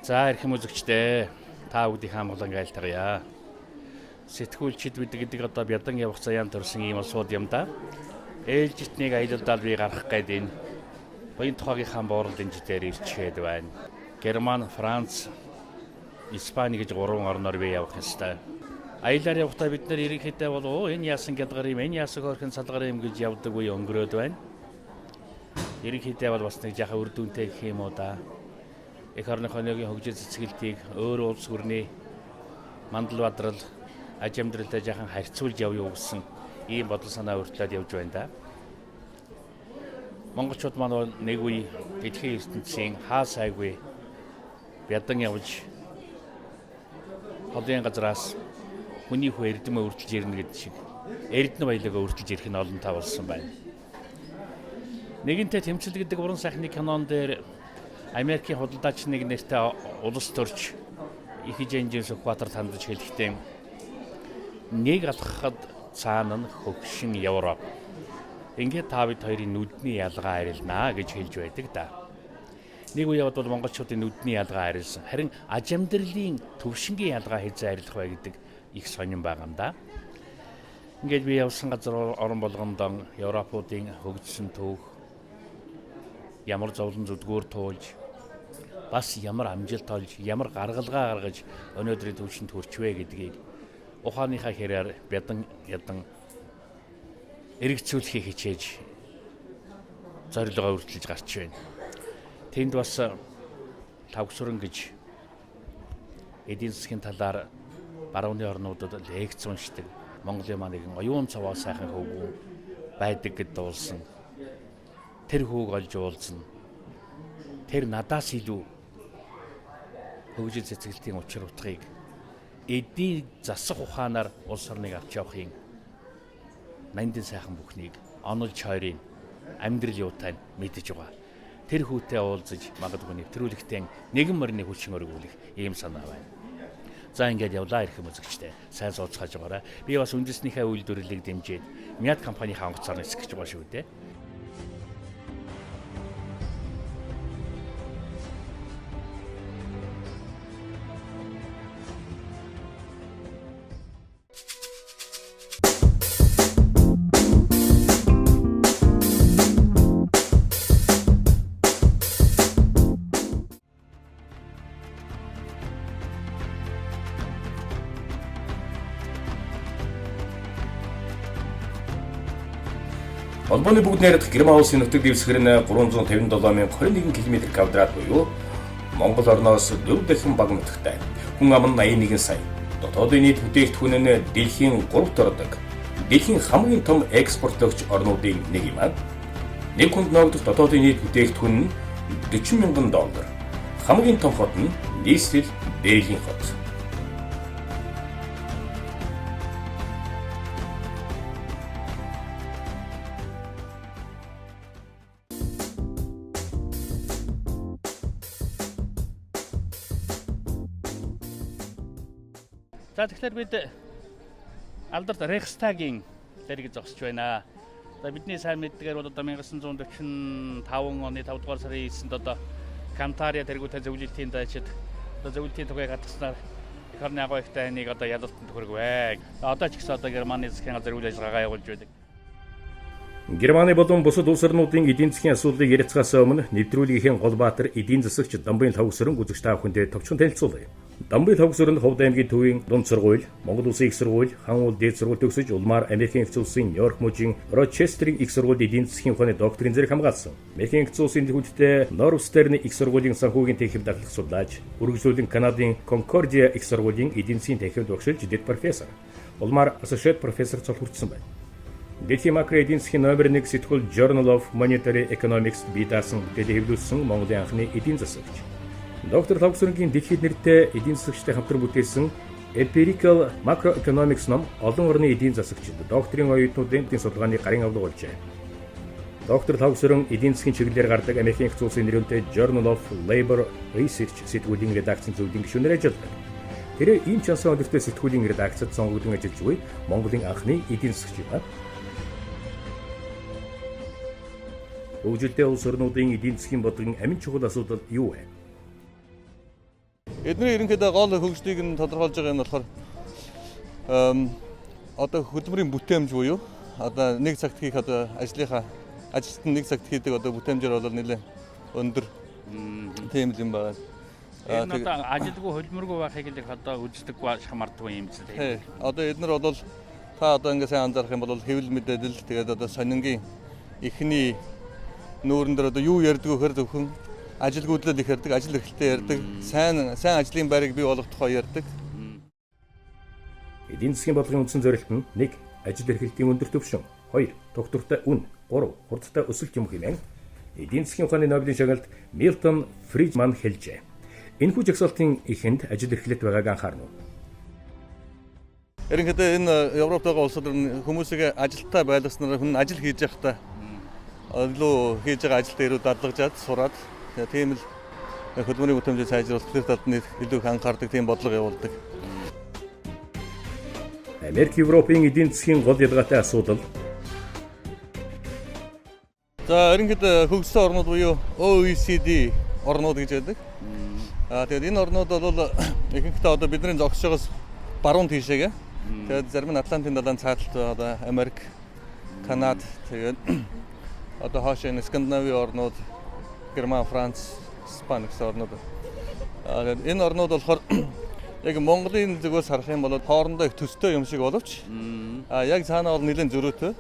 За эрхэм үзэгчдээ та бүдийг хамглан айлтгая. Сэтгүүлчид гэдэг одоо бядан явах заяан төрсэн ийм улсууд юм да. Ээлжитнийг аялалдаа би гарах гээд энэ баян тухайгийнхаа буурлын дээр ирчээд байна. Герман, Франц, Испани гэж 3 орноор би явах ёстой. Аялаар явахдаа бид нэр ерөнхийдөө бол энэ яасан гялгар юм, энэ яасан хөрхэн салгар юм гэж явдаг үе өнгөрөөд байна. Ерөнхийдөө бол бас нэг жаахан үр дүнтэй гэх юм уу да. Эх орны хоньёогийн хөгжил цэцгэлтийг өөр улс гүрний мандал бадрал аж амьдралтай жаахан харьцуулж явъя гэсэн ийм бодол санаа өртлөөд явж байна да. Монголчууд маань нэг үе дэлхийн ертөнцийн хаа сайгүй бядан явж холын газраас хүний хүү эрдэмээ үрдэлж ирнэ гэдэг шиг эрдэнэ баялагаа үрдэлж ирэх нь олонтаа болсон байна. Нэгэнтээ тэмцэл гэдэг уран сайхны кинон дээр Америкийн худалдаач нэг нэртэй улс төрч их хэмжээний Сүхбаатар тандж хэлэхдээ нэг алхахад цаана нь хөгшин Европ. Ингээд та бид хоёрын нүдний ялгаа арилнаа гэж хэлж байдаг да. Нэг үе явбал монголчуудын нүдний ялгаа арилсан. Харин аж амьдралын төвшингийн ялгаа хэзээ арилах вэ гэдэг их сонирн байгаа юм да. Ингээд би явсан газар орон болгондоо Европуудын хөгжсөн төв ямар зовлон зүдгүүр туулж бас ямар амжилт олж, ямар гаргалгаа гаргаж өнөөдрийн төвшөнд хүрчвэ гэдгийг ухааныхаа хэрээр бядан эргэцүүлэхийг хичээж зорилгоо өртөлж гарч байна. Тэнд бас тавгсуран гэж эдийн засгийн талаар барууны орнуудад лекц уншдаг Монголын маань нэгэн оюун цаваа сайхан хөвгүү байдаг гэд дуулсан. Тэр хүүг олж уулзна. Тэр надаас илүү хөгжил цэцгэлтийн учир утгыг эдийн засах ухаанаар улс орныг авч явахын нандин сайхан бүхнийг онолж хоёрын амьдрал юутай мэдэж байгаа. Тэр хүүтэй уулзаж магадгүй нэвтрүүлэгтээ нэгэн морины хүчин өргүүлэх ийм санаа байна. За ингээд явлаа эрхэм үзэгчтэй. Сайн сууцгааж байгаарай. Би бас үндэснийхээ үйлдвэрлэлийг дэмжиж Мяд компанийн хангацаар нисгэж байгаа шүү дээ. Холбооны бүгд найрамдах Герман улсын нутаг дэвсгэр нь 357,021 км², буюу Монгол орноос 4 дахин бага нутагтай. Хүн ам нь 81 сая. Дотоодын нийт бүтээгдэхүүн нь дэлхийн 3-т ордог. Дэлхийн хамгийн том экспортлогч орнуудын нэг юм. Нэг хүнд ногдох дотоодын нийт бүтээгдэхүүн нь $40,000. Хамгийн том хот нь нийслэл Берлин хот. За тэгэхээр бид алдарт Рейхстагийн дэрэг зогсож байна. За бидний сайн мэддгээр бол одоо 1945 оны 5 дугаар сарын 9-нд одоо Кантария тэргүүтэй зөвлөлтийн дайчид одоо зөвлөлтийн тухайг хатгаснаар эх орны агуу их тайныг одоо ялалтанд хүргэв. Одоо ч гэсэн одоо Германы засгийн газар үйл ажиллагаа явуулж байдаг. Германы болон бусад улс орнуудын эдийн засгийн асуудлыг ярилцахаас өмнө нэвтрүүлгийнхээ гол баатар эдийн засагч Дамбын Тавгсран үзэгч та бүхэндээ товчхон танилцуулъя. Дамбын Тавгсран Ховд аймгийн төвийн дунд сургууль, Монгол Улсын их сургууль, Хан уул дээд сургууль төгсөж улмаар Америкийн нэгдсэн улсын Нью-Йорк мужийн Рочестерийн их сургуульд эдийн засгийн ухааны докторийн зэрэг хамгаалсан. Америкийн нэгдсэн улсын төвчтэй Норвстерний их сургуулийн санхүүгийн техник дадлаг судлаач, үргэлжлүүлэн Канадын Конкордиа их сургуулийн эдийн засгийн техник багшилж дэд профессор. Улмаар associate профессор цол хүртсэн байна. Дэлхийн макро эдийн засгийн номер 1 сэтгүүл Journal of Monetary Economics бие даасан бүтээлээ хэвлүүлсэн Монголын анхны эдийн засагч. Доктор Тавгсрангийн дэлхийд нэртэй эдийн засагчтай хамтран бүтээсэн Empirical Macroeconomics ном олон орны эдийн засагчид докторийн оюутнуудын судалгааны гарын авлага болжээ. Доктор Тавгсран эдийн засгийн чиглэлээр гардаг Америкийн нэгдсэн улсын нэртэй Journal of Labor Research сэтгүүлийн редакцийн зөвлөлийн гишүүнээр ажилладаг. Тэр ийм чансан өдөртөө сэтгүүлийн редакцид сонгогдсон ажиллаж буй Монголын анхны эдийн засагч юм. Хөгжилтэй улс орнуудын эдийн засгийн бодлогын амин чухал асуудал юу вэ? Эдний ерөнхийдөө гол хөгжлийг нь тодорхойлж байгаа юм болохоор одоо хөдөлмөрийн бүтээмж буюу одоо нэг цагт хийх одоо ажилтны нэг цагт хийдэг одоо бүтээмжээр бол нэлээд өндөр тийм юм байна. Энэ одоо ажилгүй хөлмөргүй байхыг л одоо үздэггүй шамардгүй юм зү тийм. Одоо эднэр бол та одоо ингэ сайн анзаарах юм бол хэвлэл мэдээлэл тэгээд одоо сонингийн эхний нүүрэн дээр одоо юу ярьдаг вэхээр зөвхөн ажилгүйдлэл их ярьдаг, ажил эрхлэлтэй ярьдаг, сайн ажлын байрыг бий болгох тухай ярьдаг. Эдийн засгийн бодлогын үндсэн зорилт нь 1. Ажил эрхлэлтийн өндөр түвшин, 2. Тогтвортой үн, 3. Хурдтай өсөлт юм хэмээн эдийн засгийн ухааны Нобелийн шагналт Милтон Фридман хэлжээ. Энэхүү жагсаалтын эхэнд ажил эрхлэлт байгааг анхаарна уу? Ерөнхийдөө энэ Европт байгаа улсууд хүмүүсийг ажилтаа байлгаснаар хүн ажил хийж байхдаа илүү хийж байгаа ажил дээр дадлагжаад сураад тийм л хөдөлмөрийн бүтээмжийг сайжруулах тэр талд нь илүү их анхаардаг тийм бодлого явуулдаг. Америк Европын эдийн засгийн гол ялгаатай асуудал За ерөнхийдөө хөгжсөн орнууд буюу OECD орнууд гэж байдаг. Тэгээд энэ орнууд бол ихэнхдээ одоо бидний зогсож байгаас баруун тийшээгээ. Тэгээд зарим нь Атлантын далайн цааталт одоо Америк, Канада тэгээд одоо хаашаа энэ Скандинавийн орнууд, Герман, Франц, Испани гэсэн орнууд. Энэ орнууд болохоор яг Монголын зүгээс харах юм бол хоорондоо их төстэй юм шиг боловч яг цаанаа бол нэлээд зөрүүтэй.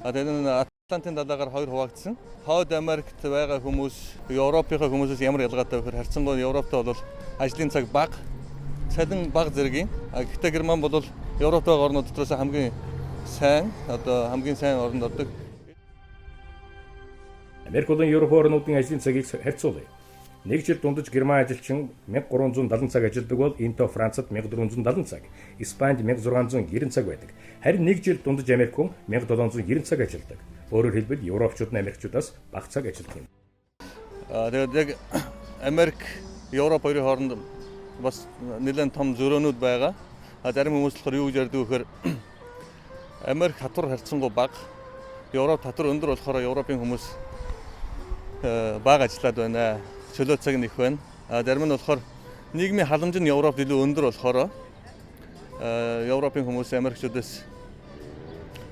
Тэгээд энэ Атлантын далайгаар хоёр хуваагдсан. Хойд Америкт байгаа хүмүүс Европынхаа хүмүүсээс ямар ялгаатай вэ гэхээр харьцангуй Европт бол ажлын цаг бага, цалин бага зэргийн. Гэхдээ Герман бол Европт байгаа орнууд дотроос хамгийн сайн оронд ордог. Америк болон Европ орнуудын ажлын цагийг харьцуулъя. Нэг жил дундаж Герман ажилчин 1370 цаг ажилладаг бол энэтэй Францад 1470 цаг, Испанид 1690 цаг байдаг. Харин нэг жил дундаж Америк хүн 1790 цаг ажилладаг. Өөрөөр хэлбэл Европчууд нь Америкчуудаас бага цаг ажилладаг юм. Тэгээд яг Америк, Европ хоёрын хооронд бас нэлээд том зөрөөнүүд байгаа. Зарим хүмүүс болохоор юу гэж ярьдаг вэ гэхээр Америк татвар харьцангуй бага, Европ татвар өндөр болохоор Европын хүмүүс бага ажиллаад байна. Чөлөө цаг нь их байна. Зарим нь болохоор нийгмийн халамж нь Европт илүү өндөр болохоор Европын хүмүүс Америкчуудаас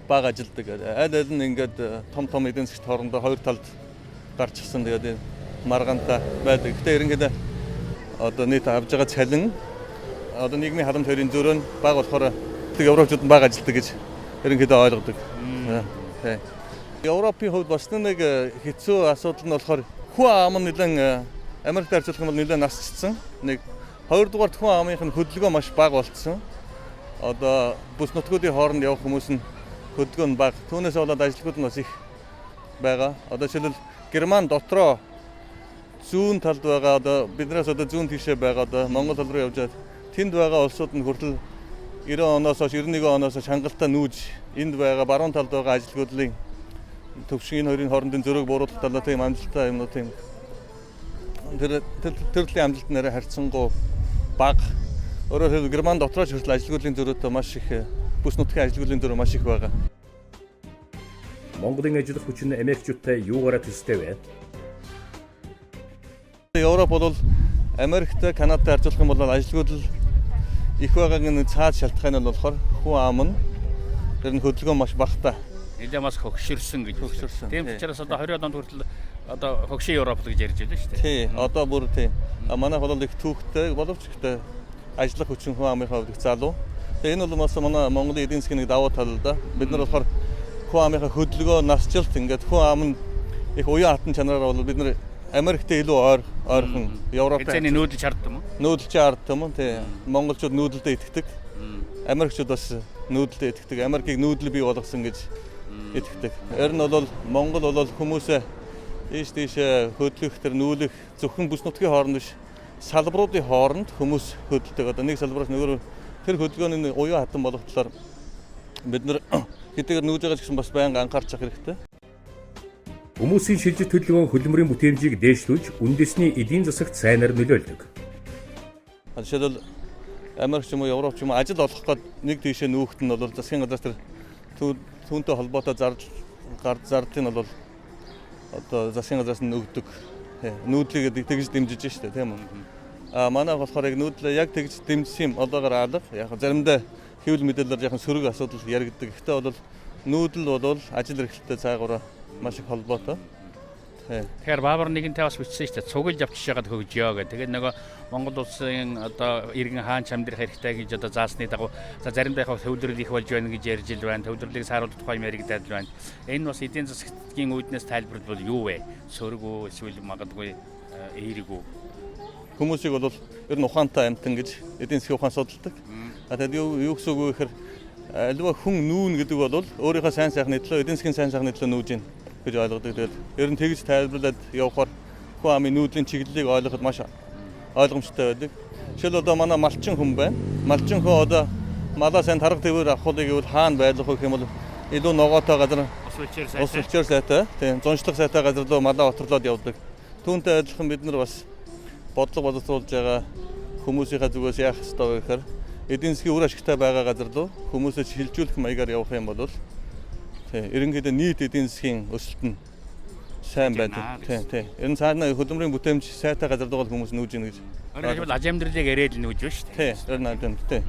бага ажилдаг. Аль нь ингээд том эдийн засгт хоорондоо хоёр талд гарч ирсэн. Тэгээд маргаантай байдаг. Гэхдээ ерөнхийдөө одоо нийт авж байгаа цалин одоо нийгмийн халамж хоёрын зөрөө нь бага болохоор Европчууд нь бага ажилдаг гэж ерөнхийдөө ойлгодог. Европын хувьд бас нэг хэцүү асуудал нь болохоор хүн ам нь нэлээд Америкт харьцуулах юм бол нэлээд насчсан. Нэг хоёрдугаар хүн амынх нь хөдөлгөөн маш бага болцсон. Одоо бүс нутгуудын хооронд явах хүмүүс нь хөдөлгөөн нь бага. Түүнээс болоод ажилтнууд нь бас их байгаа. Одоо жишээлбэл Герман дотроо зүүн талд байгаа одоо биднээс одоо зүүн тишээ байгаа одоо Монгол тал руу явжгаад тэнд байгаа улсууд нь хүртэл 90 оноос хойш 91 оноос хойш хангалттай нүүж энд байгаа баруун талд байгаа ажилгүйдлийн төвшин хоёрын хоорондын зөрөөг бууруулах талаа тийм амжилттай юмнууд тийм тэр төрлийн амжилт нэрэ харьцангуй бага. Өөрөөр хэлбэл Герман дотроо ч хүртэл ажилгүйдлийн зөрөөтэй маш их бүс нутгийн ажилгүйдлийн зөрөө маш их байгаа. Монголын ажиллах хүчин Америкчуудтай юугаараа төстэй вэ? Европ бол Америктэй Канадатай харьцуулах юм бол ажилгүйдэл их байгааг нь цаад шалтгаан нь болохоор хүн ам нь тэр нь хөдөлгөөн маш багатай. Нэлээд бас хөгшөрсөн гэж байна. Тийм учраас одоо 20 онд хүртэл одоо хөгшин Европ гэж ярьж байна шүү дээ. Тий, одоо бүр тий. Манай бол их түүхтэй боловч ихтэй ажиллах хүчин хүн амынхаа хувьд их залуу. Тэгээ энэ бол бас манай Монголын эдийн засгийн нэг давуу тал л да. Бид нар болохоор хүн амынхаа хөдөлгөөн насжилт ингээд хүн ам нь их уян хатан чанараар бол бид нар Америктэй илүү ойрхон Европтой нүүдэлж харддаг юм уу? Нүүдэлж харддаг юм тий. Монголчууд нүүдэлдээ итгэдэг. Америкчууд бас нүүдэлдээ итгэдэг. Америкийг нүүдэл бий болгосон гэж итгэдэг. Ер нь бол Монгол бол хүмүүсээ ийш хөдлөх тэр нүүлэх зөвхөн бүс нутгийн хооронд биш салбаруудын хооронд хүмүүс хөдөлдөг. Одоо нэг салбараас нөгөө тэр хөдөлгөөний уян хатан болох талаар бид нар хэдийгээр нүүж байгаа ч гэсэн бас байнга анхаарч явах хэрэгтэй. Хүмүүсийн шилжилт хөдөлгөөн хөдөлмөрийн бүтээмжийг дээшлүүлж үндэсний эдийн засагт сайнаар нөлөөлдөг. Жишээлбэл Америк ч юм уу Европ ч юм уу ажил олох гээд нэг тийшээ нүүхт нь бол засгийн газраас тэр түүнтэй холбоотой зардлын бол одоо засгийн газраас нь өгдөг. Нүүдлийг тэгж дэмжиж штэ тийм үү. Манайх болохоор яг нүүдлээ яг тэгж дэмжсэн юм одоогоор алга. Яг заримдаа хэвлэл мэдээлэлээр яхан сөрөг асуудал яригддаг. Гэхдээ бол нүүдэл бол ажил эрхлэлтэй цаагаараа маш их холбоотой. Тэгэхээр Баабар нэгэнтэй бас бичсэн шүү дээ. Цуглж авчиж яагаад хөгжиё гэх. Тэгээд нөгөө Монгол улсын одоо иргэн хаан чамдрах хэрэгтэй гэж одоо заасны дагуу за заримдаа яг төвлөрөл их болж байна гэж ярьж ил байна. Төвлөрлийг сааруулах тухай юм яригдаад байна. Энэ бас эдийн засгийн үүднээс тайлбарлавал юу вэ? Сөрөг үү, эсвэл магадгүй эерэг үү? Хүмүүсийг бол ер нь ухаантай амтан гэж эдийн засгийн ухаан судалдаг. Тэгээд юу гэсэн үг вэ гэхээр аливаа хүн нүүн гэдэг бол өөрийнхөө сайн сайхны төлөө эдийн засгийн сайн сайхны төлөө нүүж гин гэж ойлгодог. Тэгээд ер нь тэгж тайлбарлаад явахаар хүн амын нүүдлийн чиглэлийг ойлгоход маш ойлгомжтой байдаг. Жишээл одоо манай малчин хүн байна. Малчин хүн одоо малаа сайн тарга твэр авахыг гэвэл хаана байлгах вэ гэх юм бол илүү ногоотой газар ус үлчээр сайтай, тийм зуншлах сайтай газар руу малаа отролоод явдаг. Түүнтэй адилхан бид нар бас бодлого боловсруулж байгаа хүмүүсийнхээ зүгээс яах ёстой вэ гэхээр эдийн засгийн үр ашигтай байгаа газар руу хүмүүсээ шилжүүлэх маягаар явах юм бол ерөнхийдөө нийт эдийн засгийн өсөлт нь сайн байдаг. Тийм. Ер нь цаана хөдөлмөрийн бүтээмж сайтай газар руу хүмүүс нүүж ийн гэж. Өөрөөр хэлбэл аж амьдралыг ирээд нүүж байна шүү дээ. Тийм. Ер нь аж амьдрал тийм.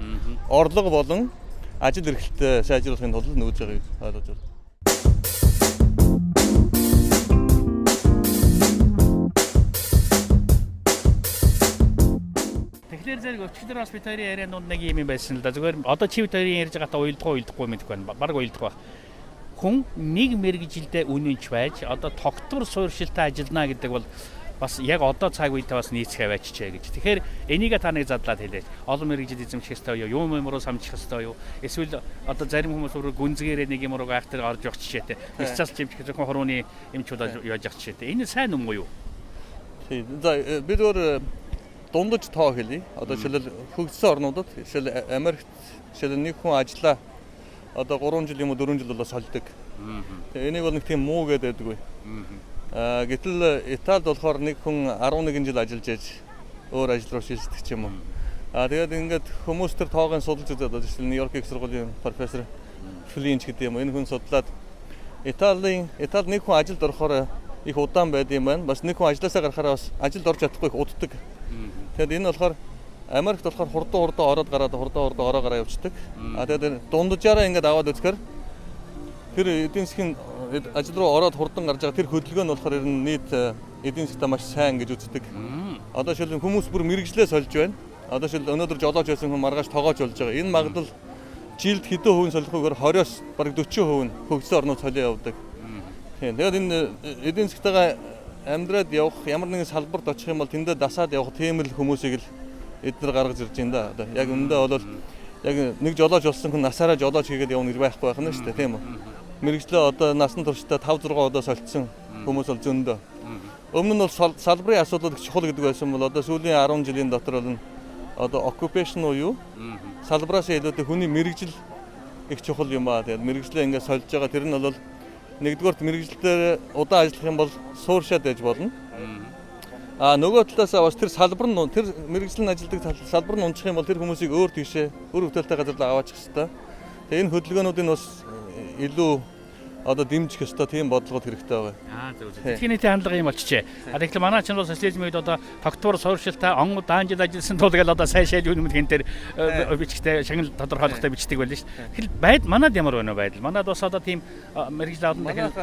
Орлого болон ажил эрхлэлтэй сайжруулахын тулд нүүж байгааг ойлгож байна. Тэгэхээр зэрэг өчигдөр бас бид хоёрын ярианд нэг юм байсан л да. Зүгээр одоо чи бид хоёрын ярьж байгаатай уйлдахгүй мэдэхгүй байна. Бараг уйлдах байх. Хүн нэг мэргэжилдээ үнэнч байж одоо тогтвор суурьшилтай ажиллана гэдэг бол бас яг одоо цаг үедээ бас нийцгээ байчжээ гэж. Тэгэхээр энийг та нэг задлаад хэлээч. Олон мэргэжил эзэмших ёстой юу? Юм руу самжих ёстой юу? Эсвэл одоо зарим хүмүүс өөрөө гүнзгээрээ нэг юм руу гайхтар орж явах жишээтэй. Бяцаас чимчих зөвхөн хорууны эмчүүд яаж явах жишээтэй. Энэ сайн юм уу юу? Тийм. За бид өөр дундаж тоо хэлье. Одоо жишээл хөгжсөн орнуудад жишээл Америкт жишээл нэг хүн ажиллаа одоо 3 жил юм уу 4 жил болоо сольдог. Тэгээ энийг бол нэг тийм муу гэдэг байдаггүй. Гэтэл Италид болохоор нэг хүн 11 жил ажиллаж яж өөр ажил руу шилждэг ч юм уу. Тэгээд ингээд хүмүүс төр тоогын судалж үзээд одоо жишээл Нью-Йорк их сургуулийн профессор Флинч гэдэг юм. Энэ хүн судлаад Италид нэг хүн ажилд орохоор их удаан байд юм байна. Бас нэг хүн ажилласаа гарахаараа бас ажилд орж чадахгүй их уддаг. Тэгээд энэ болохоор Америкт болохоор хурдан ороод гараад хурдан ороо гараа явцдаг. Тэгээд дундажаараа ингээд аваад үзэхээр тэр эдийн засгийн ажил руу ороод хурдан гарч байгаа тэр хөдөлгөөн нь болохоор ер нь нийт эдийн засгтаа маш сайн гэж үздэг. Одоо шил хүмүүс бүр мэрэгжлээ сольж байна. Одоо шил өнөөдөр жолооч байсан хүн маргааш тоогооч болж байгаа. Энэ магадлал жилд хэдэн хувийн солихгүйгээр 20-оос бараг 40% нь хөгжсөн орнууд солио явдаг. Тийм. Тэгээд энэ эдийн засгтайгаа амьдраад явах ямар нэгэн салбарт очих юм бол тэндээ дасаад явах тийм л хүмүүсийг л эдгээр гаргаж ирж байна да. Одоо яг өндөө бол яг нэг жолооч болсон хүн насаараа жолооч хийгээд явна гэж байхгүй байх нь шүү дээ, тийм үү? Мэргэжлээ одоо насан туршдаа 5-6 удаа солилцсон хүмүүс бол зөндөө. Өмнө нь бол салбарын асуудал их чухал гэдэг байсан бол одоо сүүлийн 10 жилийн дотор бол одоо occupation уу юу? Салбараас илүүтэй хүний мэргэжил их чухал юм аа. Тэгээд мэргэжлээ ингээд сольж байгаа тэр нь бол нэгдүгээрт мэргэжилтээр удаан ажиллах юм бол сууршаад байж болно. Нөгөө талаас бас тэр салбар нь тэр мэргэжлийн ажилтдаг салбар нь унчих юм бол тэр хүмүүсийг өөр тийшээ өөр хөвтөлтэй газар руу аваачих хэвээр. Тэгээ энэ хөдөлгөөнүүдийн бас илүү одоо дэмжих ёстой тийм бодлогод хэрэгтэй байгаа. Зөв. Тэтгэний хандлага юм болчихжээ. Тэгэхээр манай чинь бол социализмын үед одоо тогтвор суурьшилтай он даан жил ажилласан тул тэгэл одоо сайн шал юм хин дээр бичгтэй шагнал тодорхойлохтой бичдэг байлаа шүү дээ. Тэгэхээр байд манад ямар байна вэ байдал? Манад бас одоо тийм мэргэжил авдан дахин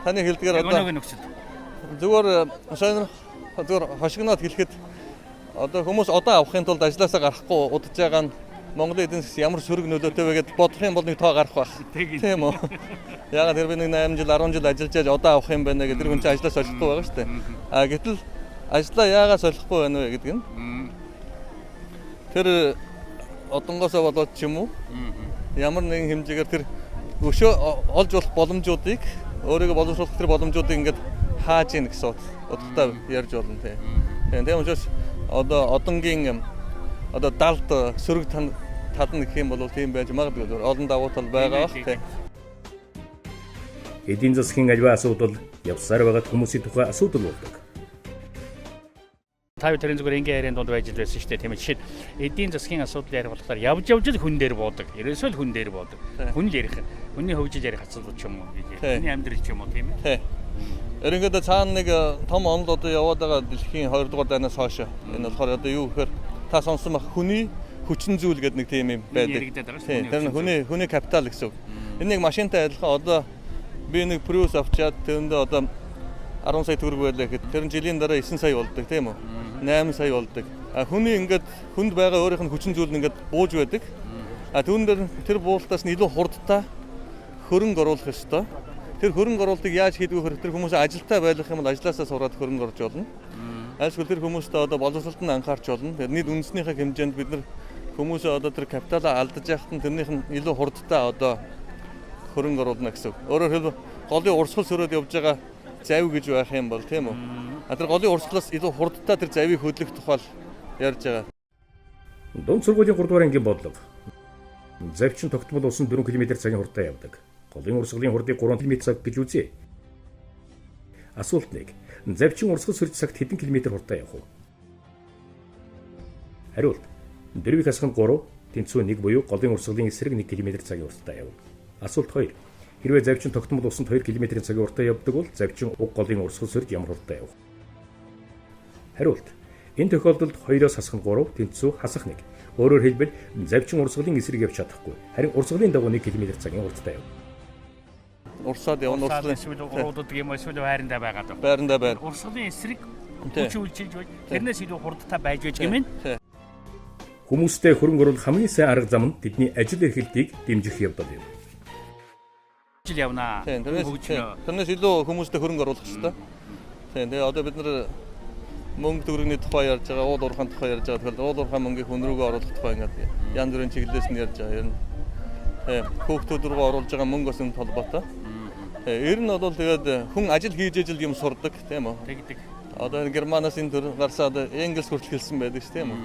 таны хэлдгээр одоо зүгээр сайн зүгээр хошигноод хэлэхэд одоо хүмүүс одоо авахын тулд ажилласаа гарахгүй удаж байгаа нь Монголын эдийн засгийн ямар сөрөг нөлөөтэй вэ гэдээ бодох юм бол нэг тоо гарах байх. Тийм үү? Ягаад тэр би нэг 8 жил 10 жил ажиллаж яаж одоо авах юм байна гэдэг хүн чинь ажиллаж солихгүй байгаа шүү дээ. Гэтэл ажлаа яагаад солихгүй байна вэ гэдэг нь тэр одонгоосоо болоод ч юм уу ямар нэгэн хэмжээгээр тэр өшөө олж болох боломжуудыг өөрийгөө боловсруулах тэр боломжуудыг ингээд хааж ийн гэсэн бодлоготой ярьж болно тийм. Тийм учраас одоо одонгийн одоо далд сөрөг татна гэх юм бол тийм байж магадгүй олон давуу тал байгаа бах тийм. Эдийн засгийн аливаа асуудал явсаар байгаа хүмүүсийн тухай асуудал болдог. Та бүхэн зүгээр ингээ ярианд донд байж байсан шүү дээ тийм ээ. Жишээ нь эдийн засгийн асуудал ярих болохоор явж л хүн дээр буудаг. Ерөөсөө л хүн дээр буудаг. Хүн л ярих. Хүний хөгжил ярих асуудал ч юм уу гэж. Хүний амьдрал ч юм уу тийм ээ. Ерөнхийдөө цаана нэг том онол одоо яваад байгаа дэлхийн 2 дугаар дайнаас хойш. Энэ болохоор одоо юу гэхээр та сонсон байх хүний хүчин зүйл гэдэг нэг тийм юм байдаг. Тэр хүний капитал гэсэн үг. Энэ нэг машинтай адилхан одоо би нэг Prius авчаад тэрэндээ одоо 10 сая төгрөг байлаа гэхэд тэр жилийн дараа 9 сая болдог тийм үү? 8 сая болдог. Хүний ингээд хүнд байгаа өөрийнх нь хүчин зүйл нь ингээд бууж байдаг. Түүн дээр тэр буултаас нь илүү хурдтай хөрөнгө оруулах ёстой. Тэр хөрөнгө оруулалтыг яаж хийдэг вэ? Тэр хүмүүс ажилтаа байх юм бол ажлаасаа сураад хөрөнгө оруулж болно. Айлсгүй тэр хүмүүстээ одоо боловсролтод анхаарч болно. Тэр нийт үндэснийхээ хэмжээнд бид нар хүмүүсээ одоо тэр капиталаа алдаж яхад нь тэрнийх нь илүү хурдтай одоо хөрөнгө оруулна гэсэн үг. Өөрөөр хэлбэл голын урсгал сөрөөд явж байгаа завь гэж байх юм бол тийм үү? Тэр голын урсгалаас илүү хурдтай тэр завийг хөдлөх тухай ярьж байгаа. Дунд сургуулийн 3 дугаар ангийн бодлого. Завчин тогтмол усан 4 км цагийн хурдтай явдаг. Голын урсгалын хурдыг 3 км цаг гэж үзье. Асуулт 1. Завчин урсгал сөрж цагт хэдэн км хурдтай явах вэ? Хариулт. Дөрвийг хасах нь 3, тэнцүү 1 буюу голын урсгалын эсрэг 1 км цагийн хурдтай явна. Асуулт 2. Хэрвээ завчин тогтмол усанд 2 км цагийн хурдтай явдаг бол завчин уг голын урсгал сөрж ямар хурдтай явах? Хариулт. Энэ тохиолдолд 2-оос хасах нь 3, тэнцүү хасах 1. Өөрөөр хэлбэл завчин урсгалын эсрэг явж чадахгүй. Харин урсгалын дагуу 1 км цагийн хурдтай явна. Урсаад явна урсгалын эсвэл урууддаг юм эсвэл байрандаа байгаад байна. Байрандаа байна. Урсгалын эсрэг хүчүүлж байж тэрнээс илүү хурдтай байж гэмээр Хүмүүстэй хөрөнгө оруулах хамгийн сайн арга зам нь тэдний ажил эрхлэлтийг дэмжих явдал юм. жил явнаа. Тэрнээс илүү хүмүүстэй хөрөнгө оруулах хэрэгтэй. Тэгээ одоо бид нар мөнгө төгрөгийн тухай ярьж байгаа, уул уурхайн тухай ярьж байгаа. Тэгэхээр уул уурхайн мөнгийг хүн рүүгээ оруулах тухай ингээд янз бүрийн чиглэлээс нь ярьж байгаа. Ер нь хүүхдүүд рүү оруулж байгаа мөнгө бас энэ толботой. Ер нь бол тэгээд хүн ажил хийж ижил юм сурдаг тийм үү? Тэгдэг. Одоо Германаас энэ төр гарсаад Англи хүртэл хэлсэн байдаг ш тийм үү?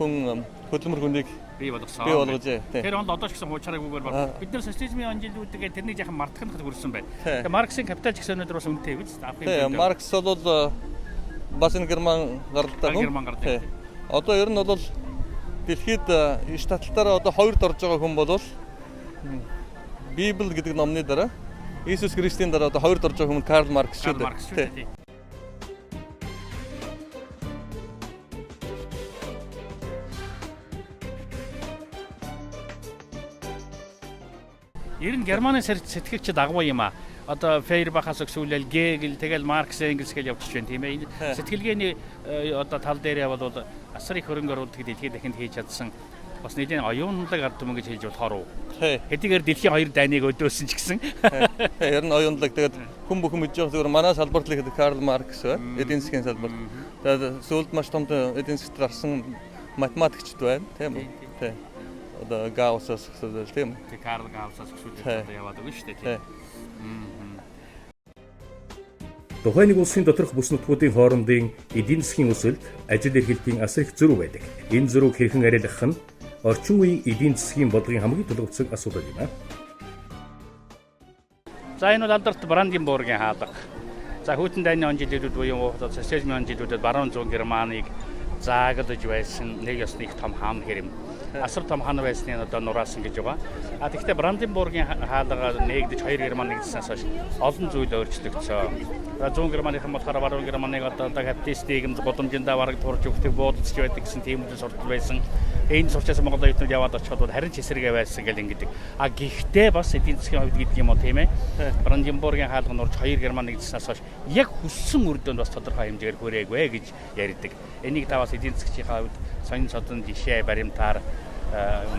Хүн хөдөлмөр хүнийг бий болгосон. Бий болгож. Тэр онд одоо ч гэсэн хуучраагүйгээр бол бид нар социализмын онжилүүдгээ тэрнийг яхан мартахад хүрсэн байна. Тэгээ Марксийн капитал ч гэсэн өнөөдөр бас үнэтэй биз? Тийм, Маркс бол бас энэ Герман гаралтай хүн. Одоо ер нь бол дэлхийд штатлалтаараа одоо хоёрд орж байгаа хүн бол Библи гэдэг номны дараа Иесус Христийн дараа одоо хоёрд орж байгаа хүн Карл Маркс шүү дээ. Ер нь Германы сэтгэгчид агуу юм аа. Одоо Фейербахаас өксүүлэл Гегел тэгэл Маркс Энгельс гэж явж байна тийм ээ. Сэтгэлгээний одоо тал дээр бол асар их хөрөнгө оруулалт дэлхийд дахинд хийж чадсан бас нэгэн оюунлаг ард түмэн гэж хэлж болохоор уу. Хэдийгээр дэлхийн хоёр дайныг өдөөсөн ч гэсэн. Ер нь оюунлаг тэгээд хүн бүхэн мэдж байгаа зүгээр манай салбарт л ихэд Карл Маркс эдийн засгийн салбар. Тэгээд сүүлд маш том эдийн засгт гарсан математикчд байна тийм үү. Тийм. Одоо Гаусаас гэсэн тийм. Тэг Карл Гаусаас гэсэн одоо яваад өгнө шүү дээ тийм. Тухайн нэг улсын доторх бүс нутгуудын хоорондын эдийн засгийн өсөлт, ажил эрхлэлтийн асар их зөрүү байдаг. Энэ зөрүүг хэрхэн арилгах нь орчин үеийн эдийн засгийн бодлогын хамгийн тулгуурласан асуудал юм аа. За энэ бол алдарт Бранденбургийн хаалга. За хүйтэн дайны он жилүүд буюу социализмын он жилүүдэд баруун зүүн Германыг зааглаж байсан нэг ёсны их том хаан хэрэм. Асар том хаан байсны одоо нураасан гэж байгаа. Тэгэхдээ Бранденбургийн хаалга нэгдэж хоёр Герман нэгдсэнээс хойш олон зүйл өөрчлөгдсөн. Зүүн Германыхан болохоор баруун Германыг одоо капиталист нийгэм гудамжиндаа бараг турж өгдөг буудалж байдаг гэсэн тийм үйл суртал байсан. Энэ сурчаас Монгол оюутнууд яваад очиход бол харин ч эсрэгээ байсан гэл ингэдэг. Гэхдээ бас эдийн засгийн хувьд гэдэг юм уу тийм ээ. Бранденбургийн хаалга нурж хоёр Герман нэгдсэнээс хойш яг хүссэн үр дүнд бас тодорхой хэмжээгээр хүрээгүй гэж ярьдаг. Энийг та бас эдийн засгийн хувьд сонин содон жишээ баримтаар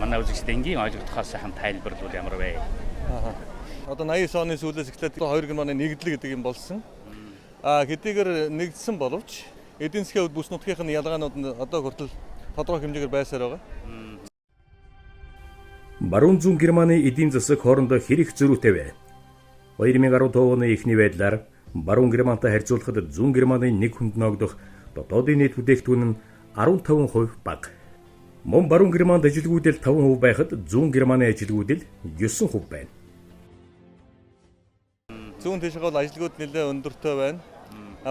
манай үзэгчид энгийн ойлгохоор сайхан тайлбарлавал ямар вэ? Одоо 89 оны сүүлээс эхлээд хоёр Германы нэгдлэг гэдэг юм болсон. Хэдийгээр нэгдсэн боловч эдийн засгийн хувьд бүс нутгийн ялгаанууд нь одоо хүртэл тодорхой хэмжээгээр байсаар байгаа. Баруун зүүн Германы эдийн засаг хоорондоо хэрэг зөрүүтэй вэ? 2015 оны эхний байдлаар баруун Германтай харьцуулахад зүүн Германы нэг хүнд ногдох дотоодын нийт бүтээгдэхүүн нь 15% бага. Мөн баруун Германд ажилгүйдэл 5% байхад зүүн Германы ажилгүйдэл 9% байна. Зүүн тишээ бол ажилгүйд нэлээд өндөртэй байна.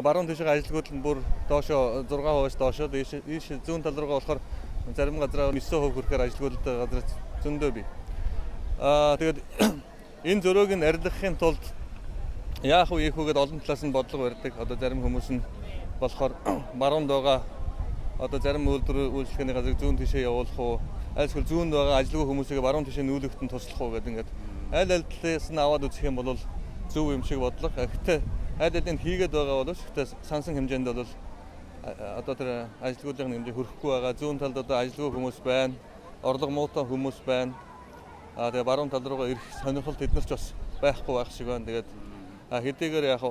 Баруун тишээ ажилгүйд нь бүр доошоо 6%-аас доошоо ийш зүүн тал руугаа болохоор зарим газараа 9% хүрэхээр ажилгүйд газар зөндөө бий. Тэгээд энэ зөрөөг нь арилгахын тулд яах вэ ийхүүгээд олон талаас нь бодлого барьдаг. Одоо зарим хүмүүс нь болохоор баруунд байгаа одоо зарим үйлчлэгээний газрыг зүүн тишээ явуулах уу, айлсгүй зүүнд байгаа ажилгүй хүмүүсийг баруун тишээ нүүлэхэд нь туслах уу гэдэг ингээд аль талаас нь аваад үзэх юм бол зөв юм шиг бодлого. Гэхдээ аль алийг хийгээд байгаа боловч гэхдээ сансан хэмжээнд бол одоо тэр ажилгүйдийн хэмжээ хүрэхгүй байгаа. Зүүн талд одоо ажилгүй хүмүүс байна, орлого муутай хүмүүс байна. Тэгээ баруун тал руугаа ирэх сонирхол тэднэрч бас байхгүй байх шиг байна. Тэгээд хэдийгээр яг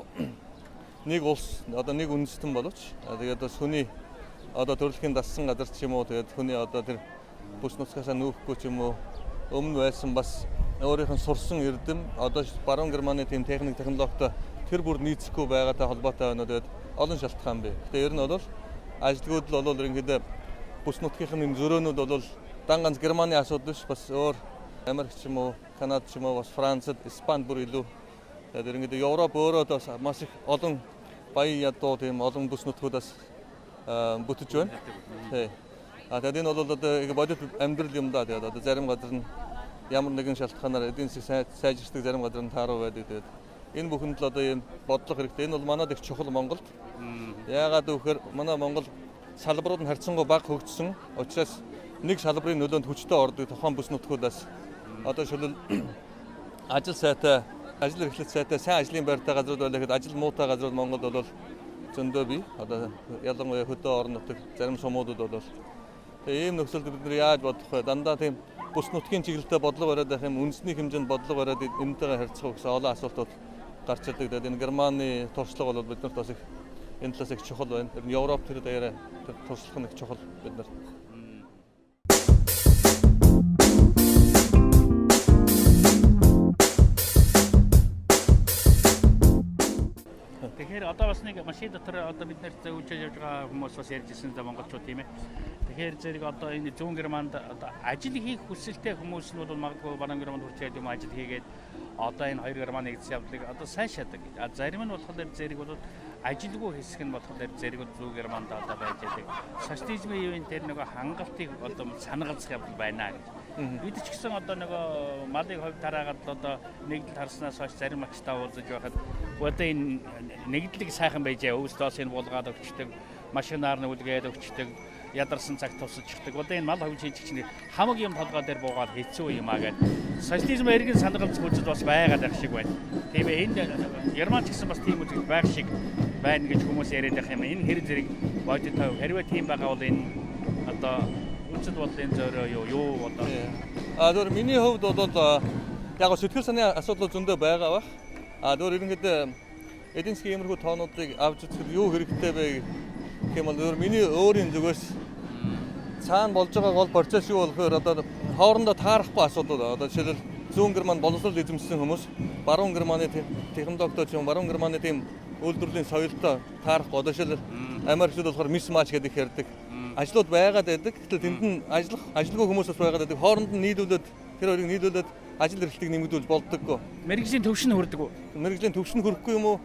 нэг улс одоо нэг үндэстэн боловч тэгээд бас хүний одоо төрөлхийн дассан газар ч юм уу тэгээд хүний одоо тэр бүс нутгасаа нүүхгүй ч юм уу өмнө байсан бас өөрийнх нь сурсан эрдэм одоо баруун Германы тийм техник технологитой тэр бүр нийцэхгүй байгаатай холбоотой байна. Тэгээд олон шалтгаан бий. Гэтэ ер нь бол ажилтгууд л бол ерөнхийдөө бүс нутгийн зөрөөнүүд бол дан ганц Германы асуудал биш бас өөр Америк ч юм уу, Канада ч юм уу, бас Францад, Испанд бүр илүү тэгээд ерөнхийдөө Европ өөрөө бас маш их олон баян ядуу тийм олон бүс нутгуудаас бүтэж байна. Тий. Тэгээд энэ бол одоо бодит амьдрал юм да. Тэгээд одоо зарим газар нь ямар нэгэн шалтгаанаар эдийн засаг сайжирдаг, зарим газар нь тааруу байдаг. Тэгээд энэ бүхэнд л одоо ийм бодлого хэрэгтэй. Энэ бол манайд их чухал Монголд. Яагаад гэвэл манай Монгол салбарууд нь харьцангуй бага хөгжсөн. Учраас нэг салбарын нөлөөнд хүчтэй ордог тухайн бүс нутгуудаас одоо шилбэл ажил сайтай, ажил эрхлэлт сайтай, сайн ажлын байртай газрууд байлаа гэхэд ажил муутай газрууд Монголд бол зөндөө бий. Одоо ялангуяа хөдөө орон нутаг зарим сумуудад бол тэгээ ийм нөхцөлд бид нар яаж бодох вэ? Дандаа тийм бүс нутгийн чиглэлтэй бодлого бариад байх юм, үндэсний хэмжээнд бодлого бариад энэтэйгээ харьцах гэсэн олон асуултууд гарч ирдэг. Тэгээд энэ Германы туршлага бол биднэрт бас их энэ талаас их чухал байна. Тэр нь Европ тэр дээрээ тэр туршлага нь их чухал биднэрт. Тэгэхээр одоо бас нэг машин дотор одоо бид нэр зөвлөж явж байгаа хүмүүс бас ярьж ирсэн за монголчууд тийм ээ. Тэгэхээр зэрэг одоо энэ зүүн Германд одоо ажил хийх хүсэлтэй хүмүүс нь бол магадгүй баруун Германд хүрчээд юм ажил хийгээд одоо энэ хоёр Герман нэгдсэн явдлыг одоо сайшаадаг. Зарим нь болохоор зэрэг бол ажилгүй хэсэг нь болохоор зэрэг зүүн Германд одоо байж байгаа. Социализмын үеийн тэр нэг хангалтыг одоо санагалзах явдал байна гэж. Бид ч гэсэн одоо нэг малыг хувь тараагаад одоо нэгдэл харснаас хойш зарим агчтай уулзаж байхад одоо энэ нэгдлэг сайхан байжээ. Өвсдөөс энэ булгаад өгчдөг, машинаар нь үлгээд өгчдөг, ядарсан цаг тусалчихдаг. Одоо энэ мал хувь шинжигч чинь хамаг юм толгой дээр буугаад хэцүү юм аа гэдэг. Социализм эргэн санагалзах үзэл бас байгаад байх шиг байна. Тийм ээ энэ Герман ч гэсэн бас тийм үзэл байх шиг байна гэж хүмүүс яриад байх юм. Энэ хэрэг зэрэг бодит тав хэрвээ тийм байгаа бол энэ одоо үндэс бодлын зөрөө юу одоо зөвөр миний хувьд бол яг сэтгэл санааны асуудал зөндөө байгаа бах. Зөвөр ерөнхийдөө эдийн засгийн иймэрхүү тоонуудыг авч үзэхэд юу хэрэгтэй бэ гэх юм бол зөвөр миний өөрийн зүгээс цаана болж байгаа гол процесс юу болохоор одоо хоорондоо таарахгүй асуудал. Одоо жишээлбэл зүүн Герман боловсрол эзэмшсэн хүмүүс баруун Германы технологитой ч юм баруун Германы тийм үйлдвэрлэлийн соёлтой таарахгүй. Одоо жишээлбэл Америкчууд болохоор мисмач гэдэг их ярьдаг. Ажлууд байгаад байдаг. Гэтэл тэнд нь ажилгүй хүмүүс бас байгаад байдаг. Хооронд нь нийлүүлээд тэр хоёрыг нийлүүлээд ажил эрхлэлтийг нэмэгдүүлж болдоггүй. мэргэжлийн төвшин хүрдэг үү? Мэргэжлийн төвшин хүрэхгүй юм уу?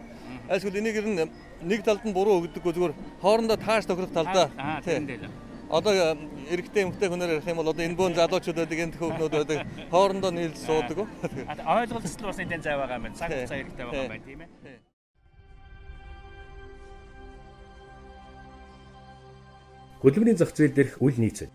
Айлсгүй энийг ер нь нэг талд нь буруу өгдөггүй зүгээр хоорондоо тааш тохирох талдаа. Тийм дээ. Одоо эрэгтэй эмэгтэй хүнээр ярих юм бол одоо энэ бөөн залуучууд байдаг, энэ төхөөгнүүд байдаг. Хоорондоо нийлж суудаг. Ойлголцол бас нэгэн зай байгаа юм байна. Цаг хугацаа хэрэгтэй байгаа юм байна тийм ээ. Хөдөлмөрийн зах зээл дээрх үл нийцэл.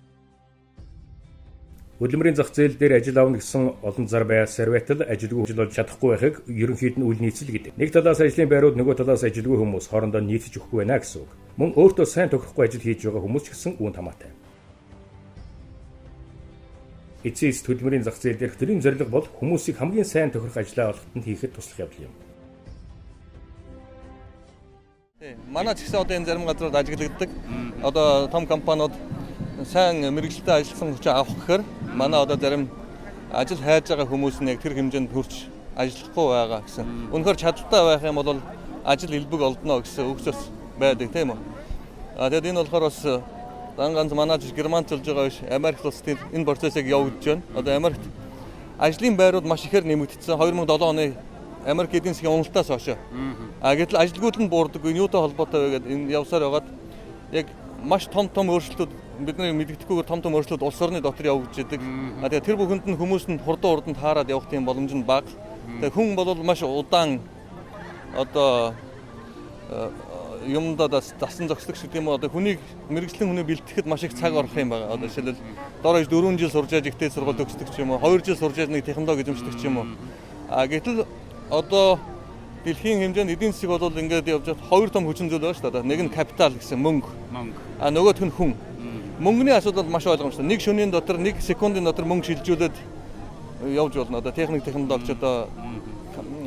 Хөдөлмөрийн зах зээл дээр ажил авна гэсэн олон зар байр сервитал ажилгүй хөгжил болж чадахгүй байхыг ерөнхийд нь үл нийцэл гэдэг. Нэг талаас ажлын байрууд нөгөө талаас ажилгүй хүмүүс хоорондоо нийцэж өгөхгүй байна гэсэн үг. Мөн өөртөө сайн тохирохгүй ажил хийж байгаа хүмүүс ч гэсэн үүнд хамаатай. Эцэст хөдөлмөрийн зах зээл дээрх төрийн зорилго бол хүмүүсийг хамгийн сайн тохирох ажлаа олоход нь хийхэд туслах явдал юм. Манай ч гэсэн одоо энэ зарим газрууд ажиглагддаг. Одоо том компаниуд сайн мэргэжилтэд ажилласан хүч авах гэхээр манай одоо зарим ажил хайж байгаа хүмүүс нэг тэр хэмжээнд хүрч ажиллахгүй байгаа гэсэн. Үнэхээр чадaltaй байх юм бол ажил элбэг олдно гэсэн үгсээс байдаг тийм үү. Тэгээд энэ болохоор бас дан ганц манай Германд болж байгаа биш. Америкт бас энэ процессыг явуулж байна. Одоо Америкт ажлын байрууд маш ихээр нэмэгдсэн. 2007 оны Америк эдийн засгийн уналтаас хойш. Гэтэл ажилгүйд нь буурдаг. Энэ юутай холбоотой вэ гэдэг энэ явсаар байгаад яг маш том өөрчлөлтүүд бидний мэддэхгүйгээр том өөрчлөлт улс орны дотор явагдаж байдаг. Тэгээд тэр бүхэнд нь хүмүүс нь хурдан урданд таарад явах тийм боломж нь бага. Тэгээд хүн бол маш удаан одоо юмдаа дасан зохицлох гэдэг юм уу одоо хүнийг мэрэгжлийн хүнийг бэлтгэхэд маш их цаг орох юм байна. Одоо жишээлбэл доорож 4 жил сурж яаж ихтэй сургууль төгсдөг ч юм уу, 2 жил сурж яаж нэг технологи эзэмшдэг ч юм уу. Гэтэл одоо дэлхийн хэмжээнд эдийн засаг бол ингээд явж байгаа хоёр том хүчин зүйл байна шүү дээ. Нэг нь капитал гэсэн мөнгө. Нөгөөх нь хүн. Мөнгөний асуудал маш ойлгомжтой. Нэг шөнийн дотор, нэг секундын дотор мөнгө шилжүүлээд явж болно. Одоо технологич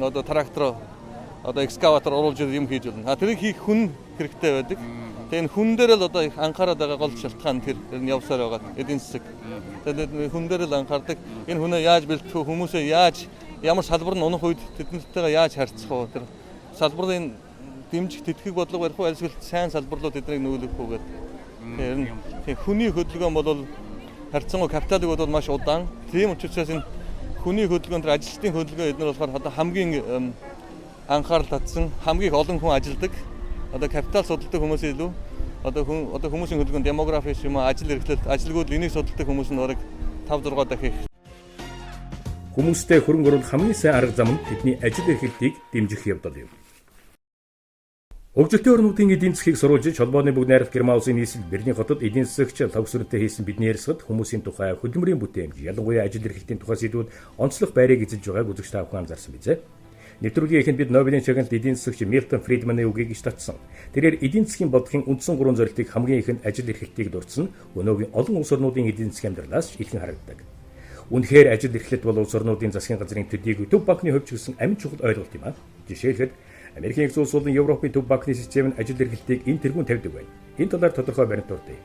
одоо трактор одоо экскаватор оруулж юм хийж болно. Тэрийг хийх хүн хэрэгтэй байдаг. Тэгээ хүн дээр л одоо их анхаарал байгаа гол шалтгаан тэр нь явсаар байгаа эдийн засаг. Тэгээд хүн дээр л анхаардаг. Энэ хүнээ яаж бэлтгэх вэ? Хүмүүсээ яаж ямар салбар нь унах үед тэднэртэйгээ яаж харьцах вэ? Тэр салбарын дэмжих тэтгэх бодлого барих уу эсвэл сайн салбарлууд эднийг нүүлгэх үү гэдэг. Тэгэхээр хүний хөдөлгөөн бол харьцангуй капиталыг бол маш удаан. Тийм учраас энэ хүний хөдөлгөөн төр ажилчдын хөдөлгөөн эдгээр болохоор одоо хамгийн анхаарал татсан хамгийн их олон хүн ажилладаг. Одоо капитал судалдаг хүмүүс илүү одоо хүмүүсийн хөдөлгөөн демографи юм ажил эрхлэлт ажилгүйд энийг судалдаг хүмүүс нь бараг 5-6 дахин их. Хүмүүстэй хөрөнгө оруулах хамгийн сайн арга зам нь тэдний ажил эрхлэлтийг дэмжих явдал юм. Хөгжилтэй орнуудын эдийн засгийг сурвалжиж холбооны бүгд найрамдах Герман улсын нийслэл Берлин хотод эдийн засагч Лавсүрэнтэй хийсэн бидний ярилцлагад хүмүүсийн тухай хөдөлмөрийн бүтээмж, ялангуяа ажил эрхлэлтийн тухай сэдвүүд онцлог байрыг эзэлж байгааг үзэгч та бүхэн анзаарсан биз? Нэвтрүүлгийн эхэнд бид Нобелийн шагналт эдийн засагч Милтон Фридманы үгийг иш татсан. Тэрээр эдийн засгийн бодлогын үндсэн 3 зорилтыг хамгийн ихэнд ажил эрхлэлтийг дурдсан өнөөгийн олон улс орнуудын эдийн засгийн амьдралаас илхэн харагддаг. Үнэхээр ажил эрхлэлт бол улс орнуудын засгийн газрын төдийгүй төв банкны хувьд ч гэсэн амин чухал ойлголт юм а. Жишээлбэл Америкийн их улс болон Европын төв банкны систем нь ажил эрхлэлтийг энэ тэргүүн тавьдаг байна. Энэ талаар тодорхой баримт дурдъя.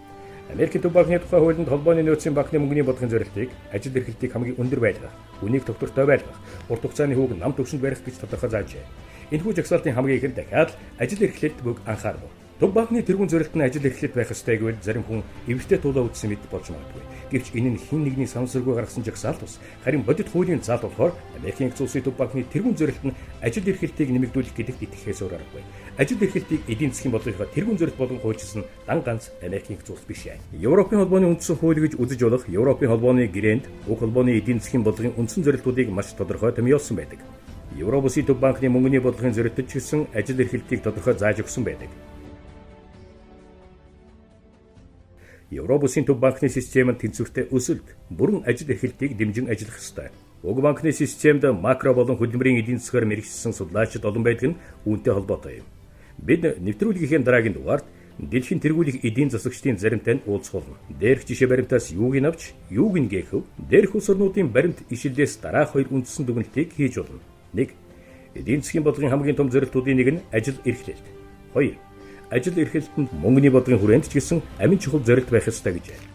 Америкийн төв банкны тухай хуулинд холбооны нөөцийн банкны мөнгөний бодлогын зорилтыг ажил эрхлэлтийг хамгийн өндөр байлгах, үнийг тогтвортой байлгах, урт хугацааны хүүг нам төвшөнд барих гэж тодорхой заажээ. Энэхүү жагсаалтын хамгийн ихэнд дахиад ажил эрхлэлт бүг анхаарав. Төв банкны тэргүүн зорилт нь ажил эрхлэлт байх ёстой гэвэл зарим хүн эвэртэй тулаа үтсэн мэт болж магадгүй. Гэвч энэ нь хин нэгний санамсаргүй гаргасан жагсаалт ус. Харин бодит хуулийн зал болохоор Америкийн их улсын төв банкны тэргүүн зорилт нь ажил эрхлэлтийг нэмэгдүүлэх гэдэгт итгэхээс өөр аргагүй. Ажил эрхлэлтийг эдийн засгийн бодлогынхаа тэргүүн зорилт болгон хуульчилсан дан ганц Америкийн их улс биш ээ. Европын холбооны үндсэн хууль гэж үзэж болох Европын холбооны гэрээнд уг холбооны эдийн засгийн бодлогын үндсэн зорилтуудыг маш тодорхой томьёолсон байдаг. Европын төв банкны мөнгөний бодлогын зорилтод ч гэсэн ажил эрхлэлтийг тодорхой зааж өгсөн байдаг. Европын төв банкны системд тэнцвэртэй өсөлт, бүрэн ажил эрхлэлтийг дэмжин ажиллах ёстой. Уг банкны системд макро болон хөдөлмөрийн эдийн засгаар мэргэжсэн судлаачид олон байдаг нь үүнтэй холбоотой юм. Бид нэвтрүүлгийнхээ дараагийн дугаард дэлхийн тэргүүлэх эдийн засагчдын заримтай нь уулзах болно. Дээрх жишээ баримтаас юуг нь авч, юуг нь гээхв, дээрх улс орнуудын баримт ишилдээс дараах хоёр үндсэн дүгнэлтийг хийж болно. 1. Эдийн засгийн бодлогын хамгийн том зорилтуудын нэг нь ажил эрхлэлт. 2. Ажил эрхлэлтэнд мөнгөний бодлогын хүрээнд ч гэсэн амин чухал зорилт байх ёстой гэж байна.